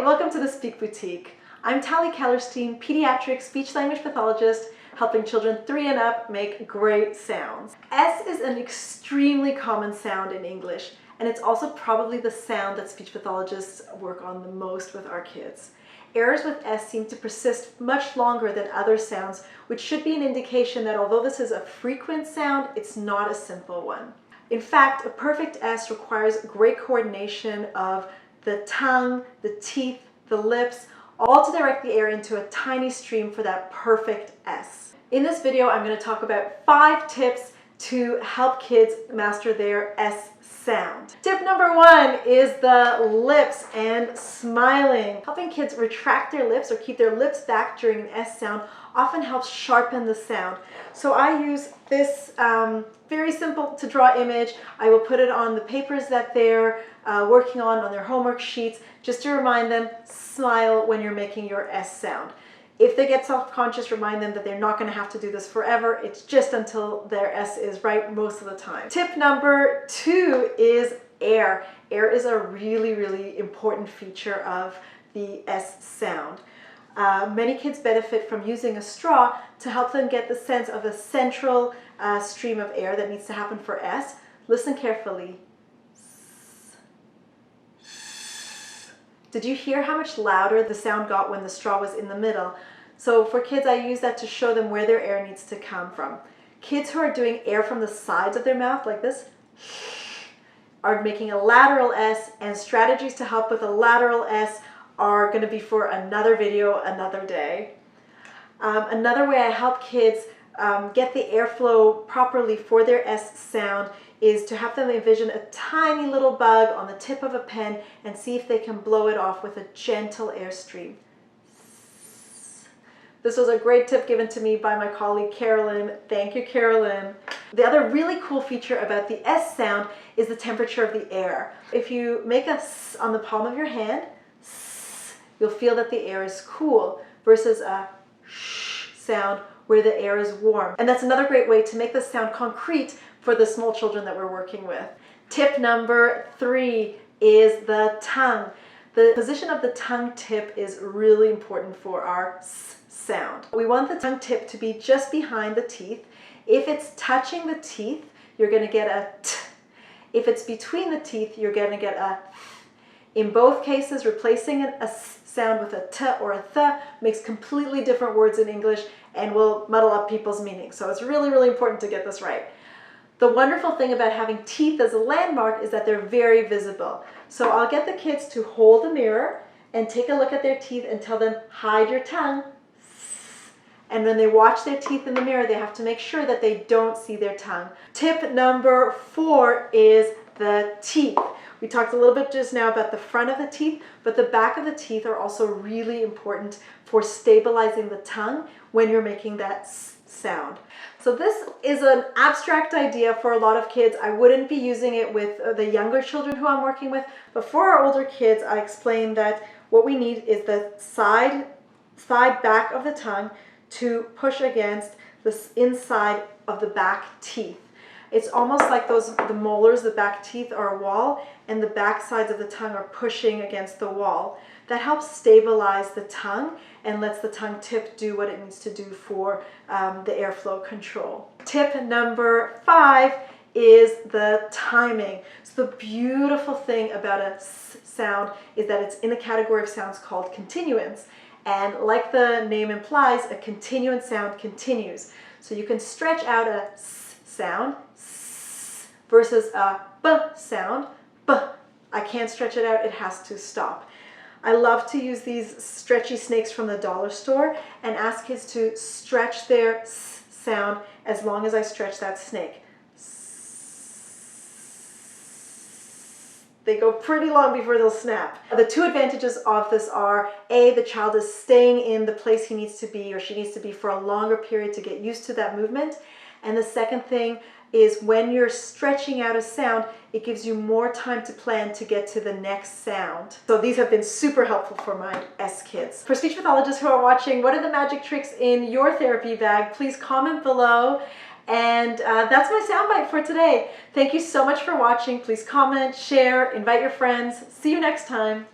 welcome to the Speak Boutique. I'm Tali Kellerstein, pediatric speech-language pathologist, helping children 3 and up make great sounds. S is an extremely common sound in English, and it's also probably the sound that speech pathologists work on the most with our kids. Errors with S seem to persist much longer than other sounds, which should be an indication that although this is a frequent sound, it's not a simple one. In fact, a perfect S requires great coordination of the tongue, the teeth, the lips, all to direct the air into a tiny stream for that perfect S. In this video, I'm going to talk about 5 tips to help kids master their S sound. Tip number 1 is the lips and smiling. Helping kids retract their lips or keep their lips back during an S sound often helps sharpen the sound. So I use this very simple to draw image. I will put it on the papers that they're working on their homework sheets, just to remind them, smile when you're making your S sound. If they get self-conscious, remind them that they're not going to have to do this forever. It's just until their S is right most of the time. Tip number 2 is air. Air is a really important feature of the S sound. Many kids benefit from using a straw to help them get the sense of a central stream of air that needs to happen for S. Listen carefully. Did you hear how much louder the sound got when the straw was in the middle? So for kids, I use that to show them where their air needs to come from. Kids who are doing air from the sides of their mouth, like this, are making a lateral S, and strategies to help with a lateral S are going to be for another video, another day. Another way I help kids get the airflow properly for their S sound is to have them envision a tiny little bug on the tip of a pen and see if they can blow it off with a gentle airstream. This was a great tip given to me by my colleague Carolyn. Thank you, Carolyn. The other really cool feature about the S sound is the temperature of the air. If you make a S on the palm of your hand, you'll feel that the air is cool versus a sh sound where the air is warm. And that's another great way to make this sound concrete for the small children that we're working with. Tip number 3 is the tongue. The position of the tongue tip is really important for our S sound. We want the tongue tip to be just behind the teeth. If it's touching the teeth, you're going to get a T. If it's between the teeth, you're going to get a Th. In both cases, replacing a S sound with a T or a Th makes completely different words in English and will muddle up people's meaning. So it's really important to get this right. The wonderful thing about having teeth as a landmark is that they're very visible. So I'll get the kids to hold a mirror and take a look at their teeth and tell them, hide your tongue. And when they watch their teeth in the mirror, they have to make sure that they don't see their tongue. Tip number 4 is the teeth. We talked a little bit just now about the front of the teeth, but the back of the teeth are also really important for stabilizing the tongue when you're making that S sound. So this is an abstract idea for a lot of kids. I wouldn't be using it with the younger children who I'm working with, but for our older kids, I explained that what we need is the side back of the tongue to push against the inside of the back teeth. It's almost like the molars, the back teeth are a wall, and the back sides of the tongue are pushing against the wall. That helps stabilize the tongue and lets the tongue tip do what it needs to do for the airflow control. Tip number 5 is the timing. So the beautiful thing about a S sound is that it's in a category of sounds called continuants. And like the name implies, a continuant sound continues. So you can stretch out a S sound versus a B sound. B. I can't stretch it out, it has to stop. I love to use these stretchy snakes from the dollar store and ask kids to stretch their S sound as long as I stretch that snake. They go pretty long before they'll snap. The 2 advantages of this are, A, the child is staying in the place he needs to be or she needs to be for a longer period to get used to that movement. And the second thing is when you're stretching out a sound, it gives you more time to plan to get to the next sound. So these have been super helpful for my S kids. For speech pathologists who are watching, what are the magic tricks in your therapy bag? Please comment below. And that's my soundbite for today. Thank you so much for watching. Please comment, share, invite your friends. See you next time.